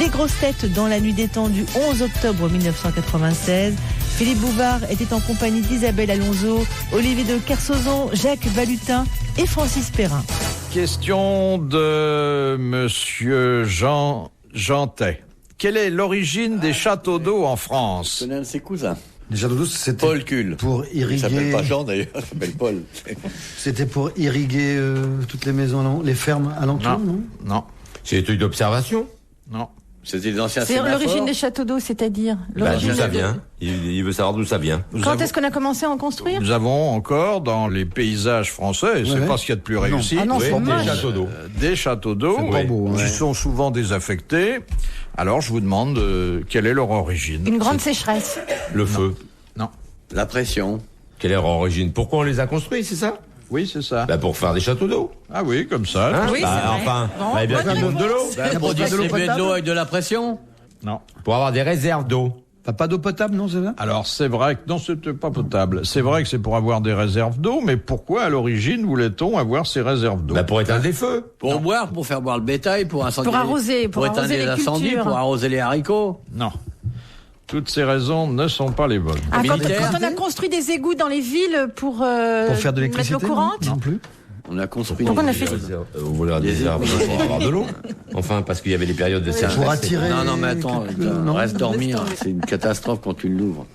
Les grosses têtes dans la nuit des temps du 11 octobre 1996. Philippe Bouvard était en compagnie d'Isabelle Alonso, Olivier de Kersauzon, Jacques Balutin et Francis Perrin. Question de Monsieur Jean Jantet. Quelle est l'origine des châteaux d'eau en France ? Je connais un de ses cousins. Les châteaux d'eau, c'était Paul Kuhl. pour irriguer. Il s'appelle pas Jean d'ailleurs, il s'appelle Paul. C'était pour irriguer toutes les maisons, les fermes alentours, non ? Non. C'est des trucs d'observation. Non. C'était des anciens C'est sémaphores. l'origine des châteaux d'eau, c'est-à-dire D'où l'origine ça de- vient. Il veut savoir d'où ça vient. Quand est-ce qu'on a commencé à en construire ? Nous avons encore dans les paysages français, et c'est Ouais. pas ce qu'il y a de plus réussi, Ah non, c'est Oui, moche. des châteaux d'eau. des châteaux d'eau C'est pas beau, qui ouais. sont souvent désaffectés. Alors je vous demande quelle est leur origine. Une grande sécheresse. Le feu. Non. La pression. Quelle est leur origine? Pourquoi on les a construits, c'est ça? Oui, c'est ça. Bah pour faire des châteaux d'eau. Ah oui, comme ça. Hein? Oui, Bah, c'est vrai. enfin, Bon, on avait bien bonne fait de réponse. l'eau. Pour pas de l'eau distribuer de potable l'eau avec de la pression. Non. Pour avoir des réserves d'eau. Pas d'eau potable, non, c'est là ? Alors c'est vrai que non, c'était pas potable. C'est vrai que c'est pour avoir des réserves d'eau, mais pourquoi à l'origine voulait-on avoir ces réserves d'eau? Bah pour éteindre les feux. Pour boire, pour faire boire le bétail, pour incendier. Pour arroser, pour éteindre arroser les les incendies, cultures. pour arroser les haricots. Non. Toutes ces raisons ne sont pas les bonnes. Ah, quand Militaire. on a construit des égouts dans les villes pour Pour faire de mettre l'électricité l'eau courante. Non plus. On a construit. Pourquoi on a des- fait Vous voulez des réserves d'eau pour avoir de l'eau. Enfin, parce qu'il y avait des périodes de sécheresse. Pour attirer. Non, mais attends, Non. reste dormir. C'est une catastrophe quand tu l'ouvres.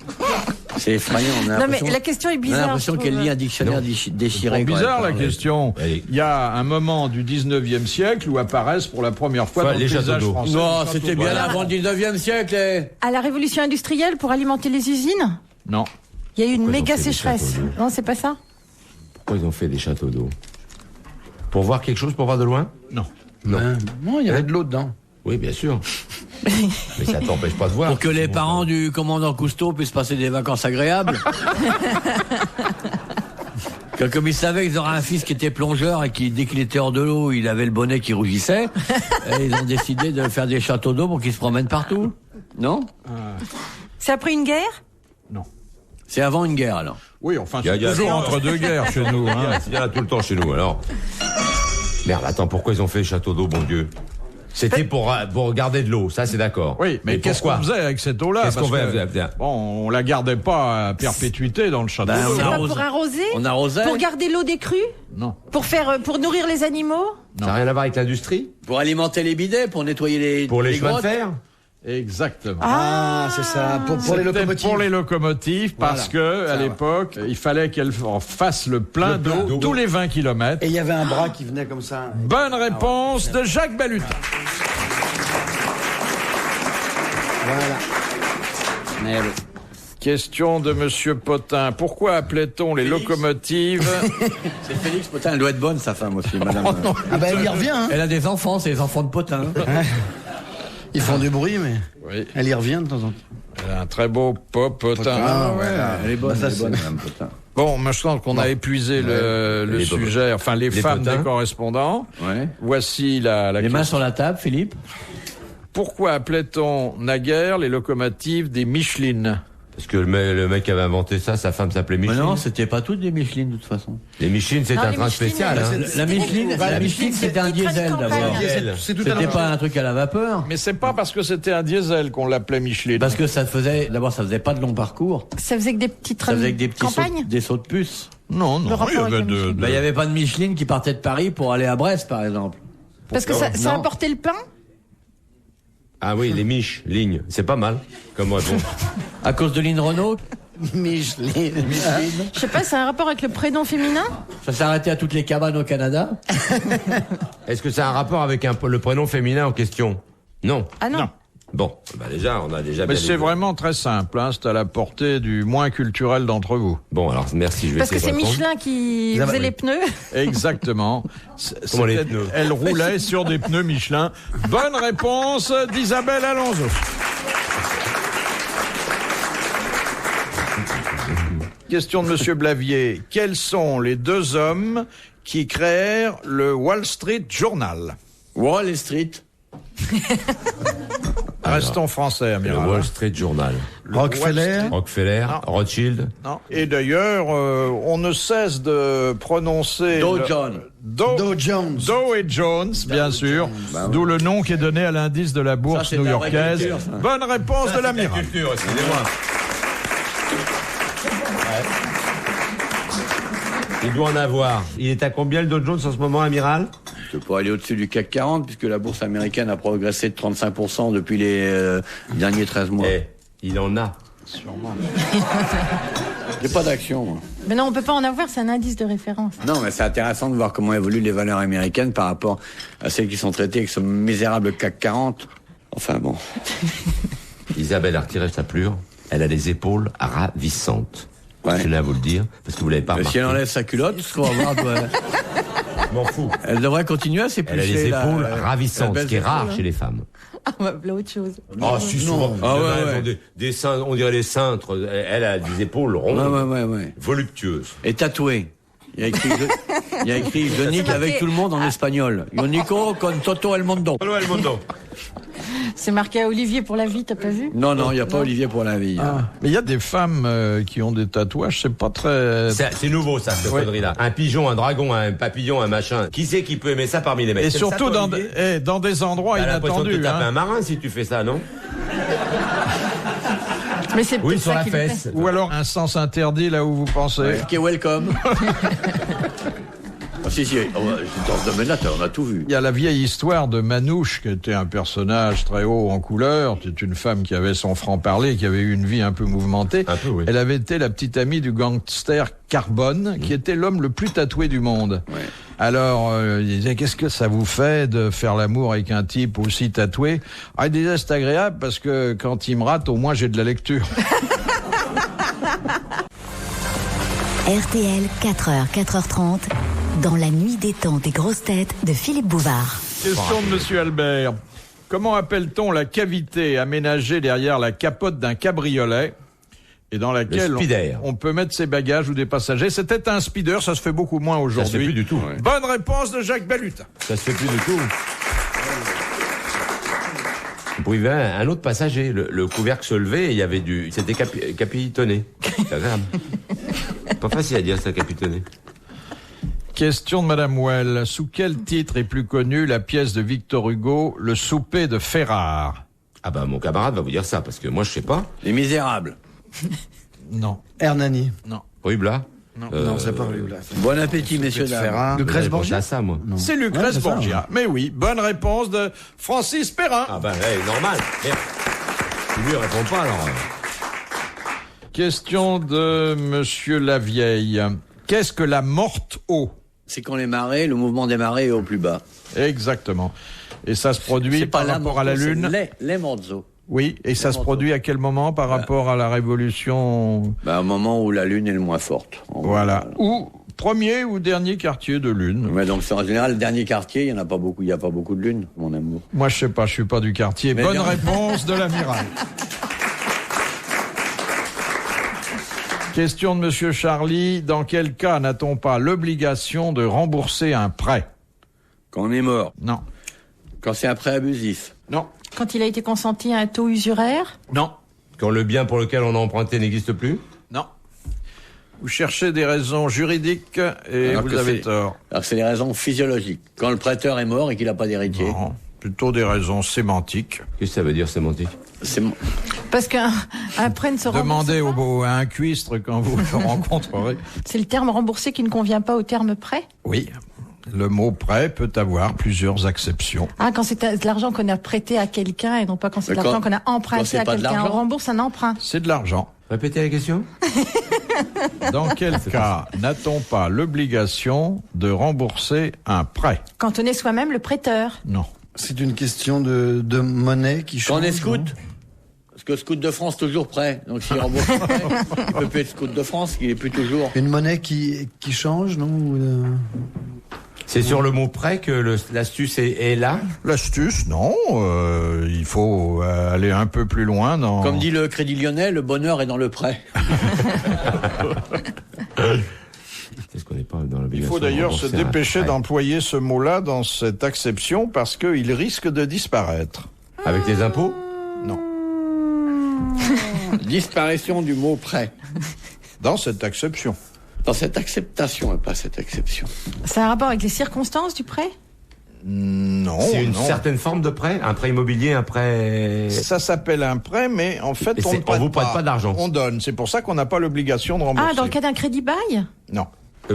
C'est effrayant. On a Non, mais l'impression- la question est on a bizarre. l'impression je qu'elle trouve. lit un dictionnaire déchiré. C'est quand bizarre elle la parle. question. Allez. Il y a un moment du 19e siècle où apparaissent pour la première fois Enfin, dans les le châteaux paysage d'eau. français. Non, les châteaux c'était d'eau. bien avant le 19e siècle. À la révolution industrielle pour alimenter les usines, Non. il y a eu une Pourquoi ils ont méga fait des sécheresse. châteaux d'eau Non, c'est pas ça. Pourquoi ils ont fait des châteaux d'eau? Pour voir quelque chose, pour voir de loin? Non. Non. Non, il y avait de l'eau dedans. Oui, bien sûr. Mais ça t'empêche pas de voir. Pour que les Sinon, parents du commandant Cousteau puissent passer des vacances agréables. Comme ils savaient qu'ils auraient un fils qui était plongeur et qui, dès qu'il était hors de l'eau, il avait le bonnet qui rougissait, et ils ont décidé de faire des châteaux d'eau pour qu'ils se promènent partout. Non? C'est après une guerre ? Non. C'est avant une guerre, alors. Oui, enfin, Il y a- c'est il y a- toujours entre deux guerres chez nous. Hein. Il y en a tout le temps chez nous, alors. Merde, attends, pourquoi ils ont fait les châteaux d'eau, bon Dieu? C'était pour garder de l'eau, ça c'est d'accord. Oui, mais qu'est-ce qu'on pourquoi? faisait avec cette eau-là? Qu'est-ce qu'on Parce faisait? que, bon, on la gardait pas à perpétuité dans le château Ben, d'eau. C'est pas arrose. pour arroser On arrosait Pour garder l'eau des crues Non. pour nourrir les animaux Ça n'a rien à voir avec l'industrie? pour alimenter les bidets, pour nettoyer les Pour les chemins de grottes. fer? Exactement. Ah, c'est ça. Pour les C'était locomotives. pour les locomotives, parce que, à l'époque, il fallait qu'elles en fassent le plein Le plein d'eau d'eau. tous les 20 km. Et il y avait un bras qui venait comme ça. Bonne réponse de Jacques Balutin. Voilà. Question de Monsieur Potin. Pourquoi appelait-on les locomotives C'est Félix Potin, elle doit être bonne, sa femme aussi, madame. Ah ben, elle y revient, hein. Elle a des enfants, c'est les enfants de Potin. Ils font du bruit, mais Oui, elle y revient de temps en temps. elle a un très beau Potin. Ah ouais. Elle est bonne, Bah, ça, elle est bonne, c'est- madame Potin. Bon, moi je pense qu'on a épuisé le Les sujet, enfin les femmes potins. des correspondants. Ouais. Voici la Les mains question. sur la table, Philippe. Pourquoi appelait-on naguère les locomotives des Michelin? Parce que le mec qui avait inventé ça, sa femme s'appelait Mais Micheline. non, c'était pas toutes des Michelin, de toute façon. Les Michelin, c'est Non, un les train Michelin, spécial. c'est- Hein. La Michelin, c'était un des trains de diesel campagne. d'abord. C'est tout à C'était l'heure. pas un truc à la vapeur. Mais c'est pas parce que c'était un diesel qu'on l'appelait Michelin. Parce que ça faisait, d'abord, ça faisait pas de long parcours. Ça faisait que des petits Ça trains faisait de que des petits sauts, campagne des sauts de puce. Non, Le non, rapport il y avec avait la Michelin. Bah, il y avait pas de Michelin qui partait de Paris pour aller à Brest, par exemple. Parce que ça Non. apportait le pain Ah oui, les Mich, ligne. C'est pas mal comme réponse. À cause de Lynn Renault, Micheline. Je sais pas, c'est un rapport avec le prénom féminin ça s'est arrêté à toutes les cabanes au Canada. Est-ce que ça a un rapport avec le prénom féminin en question? Non. Ah non. Non. Bon, bah déjà, on a déjà Mais bien c'est les- vraiment très simple, hein, c'est à la portée du moins culturel d'entre vous. Bon, alors merci, je vais Parce que essayer c'est de répondre. Michelin qui faisait les pneus. Exactement. Comment les C'était- pneus Elle roulait sur des pneus Michelin. Bonne réponse d'Isabelle Alonso. Question de Monsieur Blavier. Quels sont les deux hommes qui créèrent le Wall Street Journal? Wall Street. Restons français, Le amiral. Wall Street Journal. Rockefeller. Rockefeller, Non. Rothschild. Non. Et d'ailleurs, on ne cesse de prononcer... Dow Jones. Dow Jones. Dow et Jones, bien sûr. D'où le nom qui est donné à l'indice de la Ça, bourse c'est de la vraie new-yorkaise. culture, ça. Bonne réponse de l'amiral. Culture, excusez-moi. Il doit en avoir. Il est à combien le Dow Jones en ce moment, amiral? Je peux aller au-dessus du CAC 40, puisque la bourse américaine a progressé de 35% depuis les derniers 13 mois. Eh, il en a. J'ai pas d'action, moi. Mais non, on peut pas en avoir, c'est un indice de référence. Non, mais c'est intéressant de voir comment évoluent les valeurs américaines par rapport à celles qui sont traitées avec ce misérable CAC 40. Enfin bon. Isabelle a retiré sa plure. Elle a les épaules ravissantes. Ouais. Je tenais à vous le dire, parce que vous l'avez pas Si remarqué. elle enlève sa culotte, ce qu'on va voir, Je m'en fous. elle devrait continuer à Elle a s'éplucher. les la- épaules la ravissantes, belle ce qui est épaule, rare hein. chez les femmes. Ah, bah, voilà autre chose. Ah, si, souvent. Ah, ouais, Elles ouais. ont des seins, on dirait les cintres. Elle a des épaules rondes, Ouais. voluptueuses. Et tatoué. Il y a écrit, je nique avec tout le monde en espagnol. Yo nico con Toto el mundo. Allô, El Mondo. C'est marqué à Olivier pour la vie, t'as pas vu? Non, il n'y a pas Olivier pour la vie. hein. Mais il y a des femmes qui ont des tatouages, c'est pas très... C'est nouveau, ça, cette Ouais. connerie-là. Un pigeon, un dragon, un papillon, un machin. Qui c'est qui peut aimer ça parmi les mecs? Et C'est surtout ça, toi, dans, Olivier? dans des endroits T'as l'impression de te inattendus. taper Hein. un marin si tu fais ça, non? Mais c'est Oui, peut-être sur ça la qui le fait. fesse. Ou alors un sens interdit là où vous pensez. Ok, welcome. Ah, si, dans ce domaine-là, on a tout vu. Il y a la vieille histoire de Manouche, qui était un personnage très haut en couleur. C'est une femme qui avait son franc-parler, qui avait eu une vie un peu mouvementée. Un peu, oui. Elle avait été la petite amie du gangster Carbone, qui était l'homme le plus tatoué du monde. Ouais. Alors, il disait, qu'est-ce que ça vous fait de faire l'amour avec un type aussi tatoué? Ah, il disait, c'est agréable parce que quand il me rate, au moins j'ai de la lecture. RTL, 4h, 4h30, dans la nuit des temps des grosses têtes de Philippe Bouvard. Question de Monsieur Albert. Comment appelle-t-on la cavité aménagée derrière la capote d'un cabriolet et dans laquelle speeder. on peut mettre ses bagages ou des passagers? C'était un speeder, ça se fait beaucoup moins Ça se fait aujourd'hui. plus du tout. Bonne réponse de Jacques Balutin. Ça se fait plus du tout. Vous pouvez un autre passager, le couvercle se levait et il y avait c'était capitonné. C'est agréable. Pas facile à dire ça, capitonné. Question de Madame Well. Sous quel titre est plus connue la pièce de Victor Hugo, Le souper de Ferrare? Ah bah mon camarade va vous dire ça, parce que moi je sais pas. Les Misérables. Non. Hernani. Rue Blas. Non, c'est pas lui, là. Bon appétit, messieurs, dames. Ferrand. Lucrèce J'ai pensé Borgia. à ça, moi. C'est Lucrèce Borgia. Mais oui, bonne réponse de Francis Perrin. Ah bah, normal. Merde. Tu lui réponds pas, alors. Question de Monsieur Lavieille. Qu'est-ce que la morte eau? C'est quand les marées, le mouvement des marées est au plus bas. Exactement. Et ça se produit C'est par pas rapport à la morto, Lune? c'est les morzo. Oui, et ça se morto. produit à quel moment par rapport à la révolution? Bah, au moment où la Lune est le moins forte. Voilà. Ou premier ou dernier quartier de Lune? Mais donc, c'est en général, le dernier quartier, il n'y en a pas beaucoup, il n'y a pas beaucoup de Lune, mon amour. Moi, je sais pas, je suis pas du quartier. Mais Bonne bien. réponse de l'amiral. Question de Monsieur Charlie. Dans quel cas n'a-t-on pas l'obligation de rembourser un prêt? Quand on est mort. Non. Quand c'est un prêt abusif. Non. Quand il a été consenti à un taux usuraire? Non. Quand le bien pour lequel on a emprunté n'existe plus? Non. Vous cherchez des raisons juridiques et Alors vous que avez c'est- tort. Alors que c'est des raisons physiologiques. Quand le prêteur est mort et qu'il n'a pas d'héritier. Non. Plutôt des raisons sémantiques. Qu'est-ce que ça veut dire, sémantique? C'est Parce qu'un prêt ne se rembourse Demandez pas. à un cuistre quand vous le rencontrerez. C'est le terme remboursé qui ne convient pas au terme prêt? Oui. Le mot prêt peut avoir plusieurs acceptions. Ah, quand c'est de l'argent qu'on a prêté à quelqu'un et non pas quand c'est de Mais l'argent quand- qu'on a quand emprunté c'est à pas de quelqu'un. On l'argent. rembourse un emprunt. C'est de l'argent. Répétez la question. Dans quel cas n'a-t-on pas l'obligation de rembourser un prêt? Quand on est soi-même le prêteur. Non. C'est une question de monnaie qui change. Quand on est scout. non Parce que scout de France, toujours prêt. Donc s'il rembourse le prêt, il peut plus être scout de France, il est plus toujours. Une monnaie qui change, non ou, C'est sur le mot prêt que l'astuce est là. L'astuce, non. Il faut aller un peu plus loin dans... Comme dit le Crédit Lyonnais, le bonheur est dans le prêt. C'est ce qu'on n'est pas dans Il l'obligation. faut de d'ailleurs se rembourser un dépêcher prêt. d'employer ce mot-là dans cette acception parce qu'il risque de disparaître. Avec les impôts? Disparition du mot prêt. Dans cette acception. Dans cette acceptation et pas cette exception. Ça a un rapport avec les circonstances du prêt? Non, C'est une non. certaine forme de prêt, un prêt immobilier, un prêt. Ça s'appelle un prêt, mais en fait, Et on ne on vous prête pas d'argent. On donne. C'est pour ça qu'on n'a pas l'obligation de rembourser. Ah, dans le cas d'un crédit bail? Non,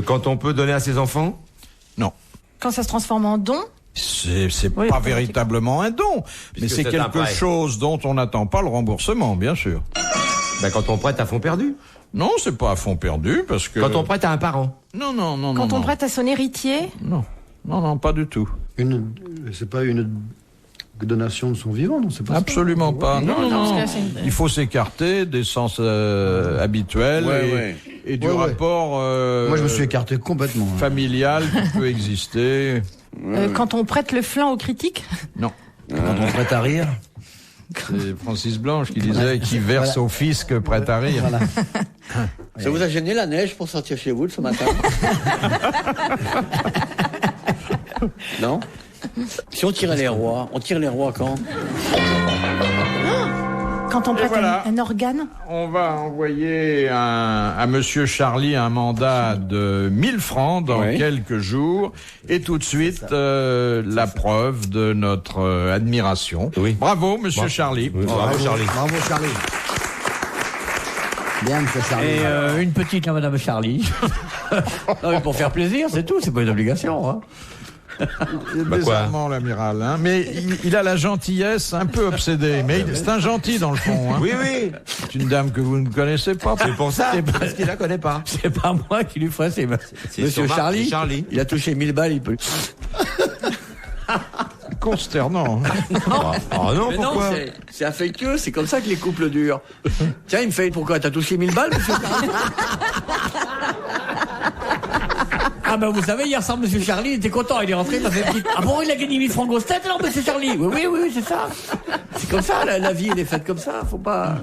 Quand on peut donner à ses enfants. non. Quand ça se transforme en don? C'est Oui, pas pour- véritablement un don, mais Puisque c'est c'est un quelque prêt. chose dont on n'attend pas le remboursement, bien sûr. Quand on prête à fond perdu. Non, c'est pas à fond perdu, parce que... Quand on prête à un parent. Non, non, non, Quand non. on non. prête à son héritier? Non, non, non, pas du tout. C'est pas une donation de son vivant, non? C'est pas Absolument pas. Non, non, parce que non. là, c'est une- Il faut s'écarter des sens habituels et du Ouais, ouais. rapport Moi, je me suis écarté complètement. hein. familial qui peut exister. Quand on prête le flanc aux critiques? Non. Quand on prête à rire. C'est Francis Blanche qui disait qui verse au fisc prêt à rire. Voilà. Ça vous a gêné la neige pour sortir chez vous ce matin? Non? Si on tire les rois quand? Quand on prête voilà. un organe? On va envoyer à Monsieur Charlie un mandat de 1000 francs dans Oui. quelques jours. Et tout de suite, la preuve de notre admiration. Oui. Bravo, Monsieur Charlie. Oui, bravo, Charlie. Bravo, Charlie. Bien, monsieur Charlie. Et une petite à Madame Charlie. Non, mais pour faire plaisir, c'est tout, c'est pas une obligation. Hein. Bizarrement, l'amiral. Hein. Mais il a la gentillesse un peu obsédée. Mais c'est un gentil dans le fond. Hein. Oui, oui. C'est une dame que vous ne connaissez pas. C'est pour ça. C'est pas- Parce qu'il la connaît pas. C'est pas moi qui lui ferai, c'est C'est Monsieur son mari, Charlie. Charlie. Il a touché 1000 balles, il peut. Consternant. Hein. Oh non, Mais pourquoi non, c'est affectueux, c'est comme ça que les couples durent. Tiens, il me fait, pourquoi t'as touché 1000 balles, monsieur Charlie? Ah ben vous savez, hier soir, monsieur Charlie, il était content, il est rentré, il m'a fait petite... Ah bon, il a gagné 1000 francs grosses têtes alors, monsieur Charlie? Oui, c'est ça. C'est comme ça, la vie, elle est faite comme ça, faut pas...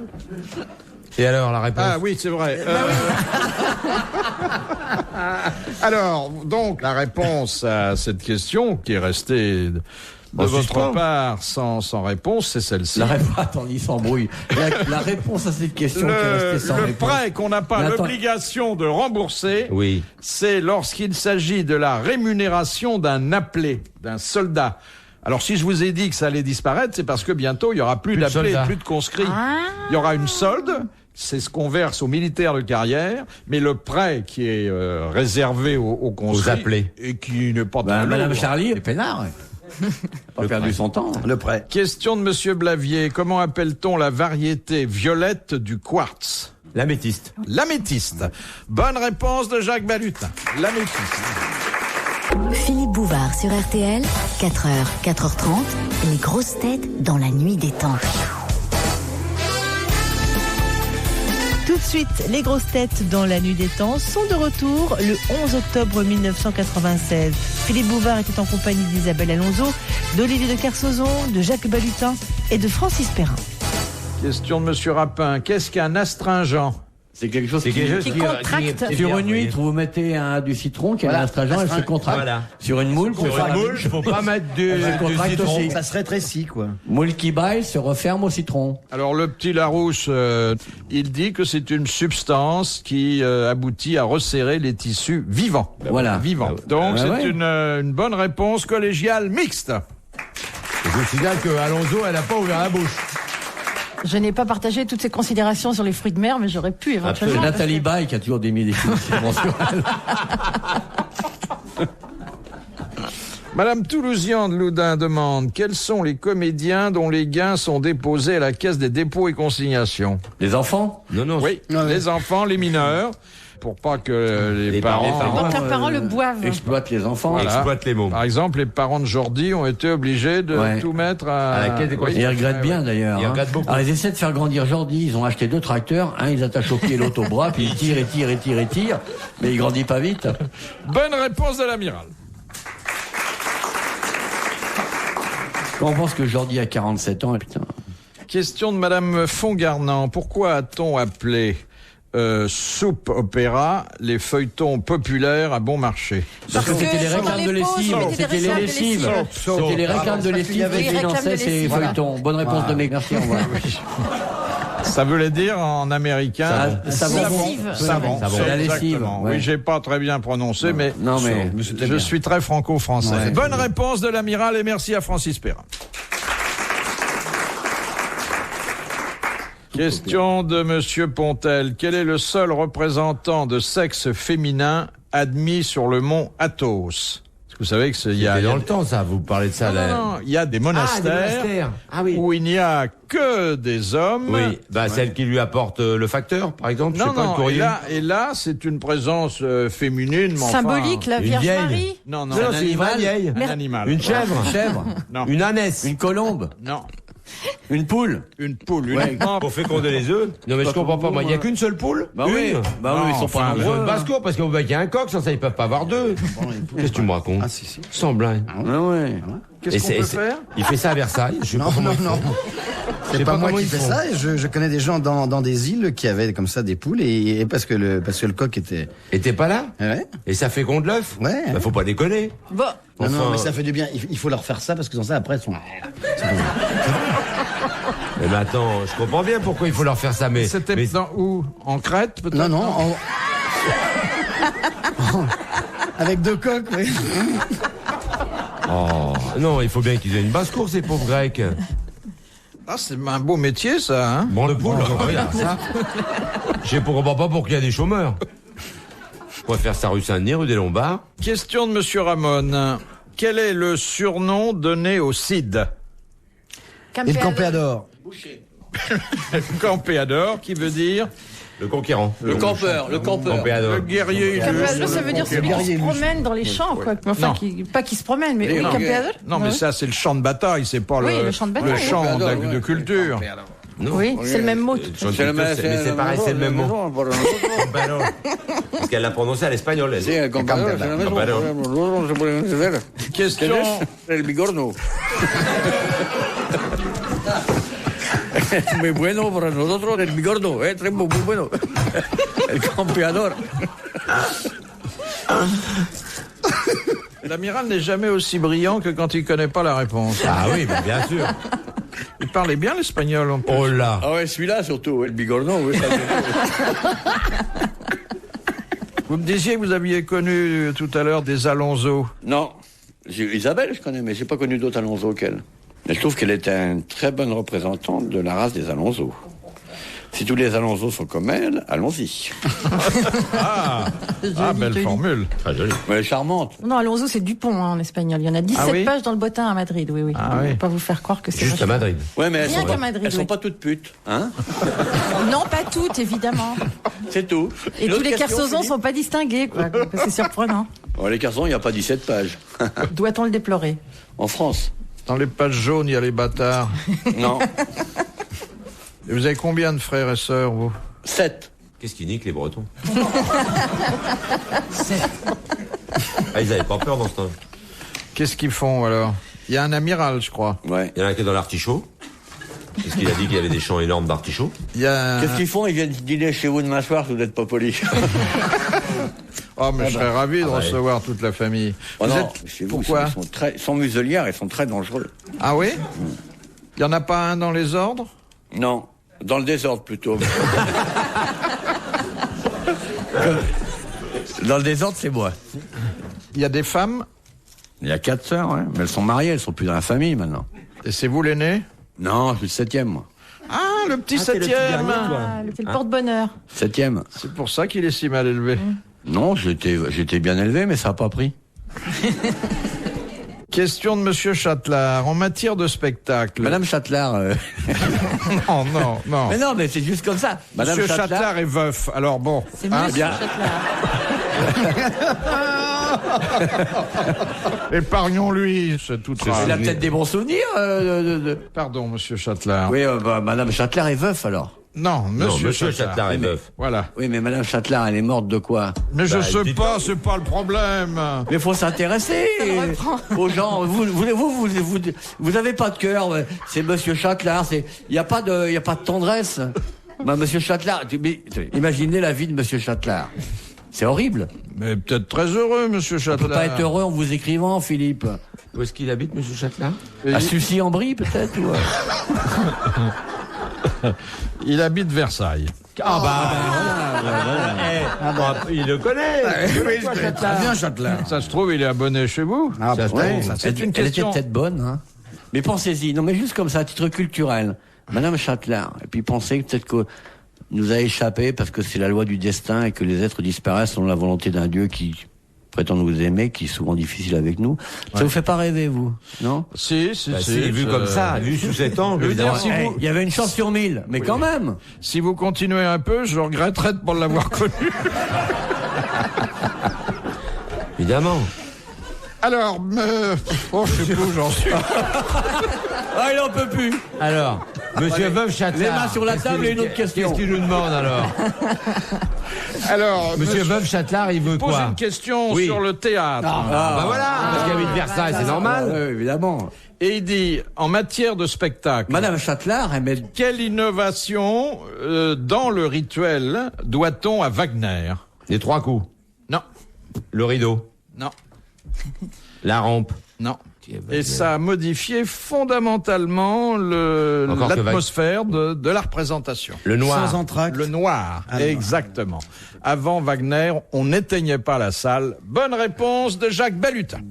Et alors, la réponse? Ah oui, c'est vrai. Alors, donc, la réponse à cette question, qui est restée de votre suspens. part sans réponse, c'est celle-ci. La réponse, attends, il s'embrouille. La réponse à cette question qui est restée sans Le réponse. prêt qu'on n'a pas Mais attends. l'obligation de rembourser, Oui. c'est lorsqu'il s'agit de la rémunération d'un appelé, d'un soldat. Alors, si je vous ai dit que ça allait disparaître, c'est parce que bientôt, il y aura plus Plus de d'appelés, soldats. plus de conscrits. Ah. Il y aura une solde, c'est ce qu'on verse aux militaires de carrière, mais le prêt qui est réservé aux conscrits, Aux appelés. et qui n'est pas Ben, dans Madame l'ordre. Charlie, elle est peinard. Pas perdu son temps. Le prêt. Question de Monsieur Blavier, comment appelle-t-on la variété violette du quartz? L'améthyste. L'améthyste. Bonne réponse de Jacques Balutin. L'améthyste. Philippe Bouvard sur RTL, 4h, 4h30, les grosses têtes dans la nuit des temps. Tout de suite, les grosses têtes dans la nuit des temps sont de retour le 11 octobre 1996. Philippe Bouvard était en compagnie d'Isabelle Alonso, d'Olivier de Kersauzon, de Jacques Balutin et de Francis Perrin. Question de Monsieur Rapin, qu'est-ce qu'un astringent? C'est quelque chose C'est quelque chose Qui contracte. Sur une huître, vous mettez du citron qui est un astringent, elle se contracte. Voilà. Sur une moule, Sur une moule, faut pas mettre du contracte citron. aussi. Ça se rétrécit, quoi. Moule qui baille se referme au citron. Alors le petit Larousse, il dit que c'est une substance qui aboutit à resserrer les tissus vivants. Voilà. Vivants. Donc Bah c'est ouais. une bonne réponse collégiale mixte. Je vous signale que Alonso, elle a pas ouvert la bouche. Je n'ai pas partagé toutes ces considérations sur les fruits de mer, mais j'aurais pu C'est éventuellement. Nathalie Baye qui a toujours des définitions sur elle. Madame Toulousian de Loudun demande quels sont les comédiens dont les gains sont déposés à la caisse des dépôts et consignations. Les enfants? Non. Oui, les enfants, les mineurs, pour pas que les Les parents... parents, Donc leurs parents le boivent. Exploitent les enfants. Voilà. Exploite les mômes. Par exemple, les parents de Jordi ont été obligés de Ouais. tout mettre à À la caisse des Oui. Ils regrettent Ouais, bien ouais. d'ailleurs. Ils hein. regrettent beaucoup. Alors ils essaient de faire grandir Jordi, ils ont acheté 2 tracteurs, un ils attachent au pied, l'autre au bras, puis ils tirent, mais il grandit pas vite. Bonne réponse de l'amiral. Quand on pense que Jordi a 47 ans, putain. Question de Madame Fongarnant. Pourquoi a-t-on appelé soupe opéra les feuilletons populaires à bon marché? Parce que Parce c'était que les pendant réclames de les pauses, lessive, ils mettaient des c'était les réclames de lessives. lessive. C'était les réclames de lessive Oui, qui finançaient réclames de ces lessive. feuilletons. Bonne réponse de mec, merci, au revoir. Ça voulait dire en américain Lessive. savon. Savon. La lessive. Exactement. Ouais. Oui, j'ai pas très bien prononcé, mais Non, mais je suis très franco-français. Ouais. Bonne réponse de l'amiral et merci à Francis Perrin. Question de Monsieur Pontel. Quel est le seul représentant de sexe féminin admis sur le mont Athos? Parce que vous savez que il y a dans le temps, ça. Vous parlez de ça, là. non, il y a des monastères, où il n'y a que des hommes. Oui, celle qui lui apporte le facteur, par exemple. Je sais pas, le Non, courrier. et là, c'est une présence féminine, mais enfin, Symbolique, la une Vierge vieille. Marie. Non, Non, un c'est une vraie vieille. animal. Une chèvre. Non. Une ânesse. une colombe, Non, une poule. une poule. Ouais. uniquement. Pour féconder les œufs. Non, mais je comprends pas. Moi, il y a qu'une seule poule. Bah oui, Une. ils sont enfin, pas Ils ont nombreux. une basse-cour parce qu'il y a un coq, sans ça, ils peuvent pas avoir deux. Qu'est-ce que tu me racontes? Ah, si. Sans blague. Ah ouais. Qu'est-ce qu'on peut faire? Il fait ça à Versailles. Je sais pas Non, comment non, ils non. font. Je C'est sais pas pas moi comment qui ils fais font. ça. Et je connais des gens dans des îles qui avaient comme ça des poules et parce que le coq était. Et t'es pas là? Ouais. Et ça féconde l'œuf? Ouais. Bah, faut pas déconner. Bon, Non, Enfin, non, mais ça fait du bien. Il faut leur faire ça parce que sans ça après ils sont. Mais maintenant, je comprends bien pourquoi il faut leur faire ça, mais. C'était mais- dans où? En Crète, peut-être? Non, non. Avec deux coqs, oui. Oh, non, il faut bien qu'ils aient une basse-cour, ces pauvres Grecs. Ah, c'est un beau métier, ça, hein? Bon, le poule, regarde ça. Je comprends pas pourquoi il y a des chômeurs. Je préfère ça rue Saint-Denis, rue des Lombards. Question de Monsieur Ramon. Quel est le surnom donné au Cid? Et le campéador. Campéador, qui veut dire Le conquérant. Le campeur. le Campéador. guerrier illustre. Campéador, ça veut dire celui qui se promène dans les champs, quoi. Enfin, Non. pas qui se promène, mais oui, Non. Campéador. Non, mais ça, c'est le champ de bataille, c'est pas Oui, le, le champ de bataille, oui. champ de Campéador, culture. Non. Oui, c'est le même mot. Mais c'est pareil, c'est le même mot. Campéador. Parce qu'elle l'a prononcé à l'espagnol, elle. Campéador. Question. El bigorno. Muy bueno para nosotros el bigorno, très muy bueno. El campeador. L'amiral n'est jamais aussi brillant que quand il connaît pas la réponse. Ah oui, mais bien sûr. Il parlait bien l'espagnol, en plus. Oh là. Ah ouais, celui-là surtout, el bigorno. Oui, ça, Vous me disiez que vous aviez connu tout à l'heure des Alonso. non, Isabelle, je connais, mais j'ai pas connu d'autres Alonso qu'elle. Et je trouve qu'elle était une très bonne représentante de la race des Alonso. Si tous les Alonso sont comme elle, allons-y. Ah, belle joli. formule. Très joli. Mais elle est charmante. Non, Alonso, c'est Dupont hein, en espagnol. Il y en a 17 Ah oui pages dans le bottin à Madrid. Oui, oui. Ah On oui. va pas vous faire croire que c'est Juste à vachement- Madrid. Ouais, mais Rien qu'à Madrid, elles sont oui. pas toutes putes, hein. Non, pas toutes, évidemment. C'est tout. Et Une tous autre les question, Kersozons Philippe sont pas distingués, quoi. Donc, c'est surprenant. Oh, les garçons, il n'y a pas 17 pages. Doit-on le déplorer? En France. Dans les pages jaunes, il y a les bâtards. Non. Et vous avez combien de frères et sœurs, vous? 7. Qu'est-ce qui nique les Bretons? Ah, ils avaient pas peur dans ce temps. Qu'est-ce qu'ils font, alors? Il y a un amiral, je crois. Ouais. Il y en a un qui est dans l'artichaut. Parce qu'il a dit qu'il y avait des champs énormes d'artichauts. Il y a... Qu'est-ce qu'ils font? Ils viennent dîner chez vous demain soir si vous n'êtes pas poli. Oh, mais je serais ravi de Ah, ouais. recevoir toute la famille. Oh Vous non, êtes- chez vous, Pourquoi? ils sont muselières, ils sont très dangereux. Ah oui? Il y en a pas un dans les ordres? Non, dans le désordre plutôt. Dans le désordre, c'est moi. Il y a des femmes? Il y a 4 sœurs, ouais. Mais elles sont mariées, elles sont plus dans la famille maintenant. Et c'est vous l'aîné? Non, je suis le 7e, moi. Ah, le petit Ah, t'es le petit septième! dernier, toi. Ah, c'est le porte-bonheur. 7e. C'est pour ça qu'il est si mal élevé. Non, j'étais bien élevé, mais ça n'a pas pris. Question de Monsieur Châtelard. En matière de spectacle. Madame Châtelard. Non, non, non. Mais non, mais c'est juste comme ça. Madame Monsieur Châtelard est veuf. Alors bon. C'est hein, Monsieur bien. Châtelard. épargnons-lui ce tout Il a tragique. peut-être des bons souvenirs. Pardon, Monsieur Châtelard. Oui, Madame Châtelard est veuf alors. Non, Monsieur, Monsieur Châtelard est veuf. Voilà. Oui, mais Madame Châtelard, elle est morte de quoi? Mais je Bah, sais dites- pas, c'est pas le problème. Mais il faut s'intéresser aux gens. Vous avez pas de cœur. C'est Monsieur Châtelard. Il y a pas de tendresse. Bah, Monsieur Châtelard. Imaginez la vie de Monsieur Châtelard. C'est horrible. Mais peut-être très heureux, Monsieur On Châtelard. peut pas être heureux en vous écrivant, Philippe. Où est-ce qu'il habite, Monsieur Châtelard? Et À Sucy-en-Brie, peut-être. Il habite Versailles. Il le connaît. Très bien, Châtelain. Ça se trouve, il est abonné chez vous. Ah, bah, Ouais, ça, c'est une elle question. était peut-être bonne, hein. Mais pensez-y, non mais juste comme ça, à titre culturel. Madame Châtelain, et puis pensez que peut-être que nous a échappé parce que c'est la loi du destin et que les êtres disparaissent selon la volonté d'un Dieu qui prétend nous aimer, qui est souvent difficile avec nous. Ça vous fait pas rêver, vous, non? Si, Vu comme ça, vu sous cet angle, Je veux dire, évidemment. si Eh, il y avait une chance sur 1000, mais quand même. Si vous continuez un peu, je regretterais de ne pas l'avoir connu. Évidemment. Alors, je sais plus où j'en suis. Ah, il en peut plus. Alors, monsieur Veuve Châtelard. Les mains sur la table et une autre question. Qu'est-ce qu'il nous demande alors? Alors, Monsieur Veuve Châtelard, il veut pose quoi? une question Oui. sur le théâtre. Bah voilà, parce qu'il habite Versailles, c'est normal. Oui, évidemment. Et il dit, en matière de spectacle, Madame Châtelard, elle met... quelle innovation dans le rituel doit-on à Wagner? Les 3 coups. Non, Le rideau. non, La rampe. non. Et ça a modifié fondamentalement Encore que l'atmosphère de la représentation. Le noir. Sans entracte. Le noir, exactement. Avant Wagner, on n'éteignait pas la salle. Bonne réponse de Jacques Balutin.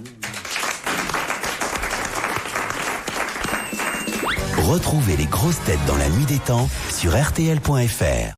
Retrouvez les grosses têtes dans la nuit des temps sur RTL.fr.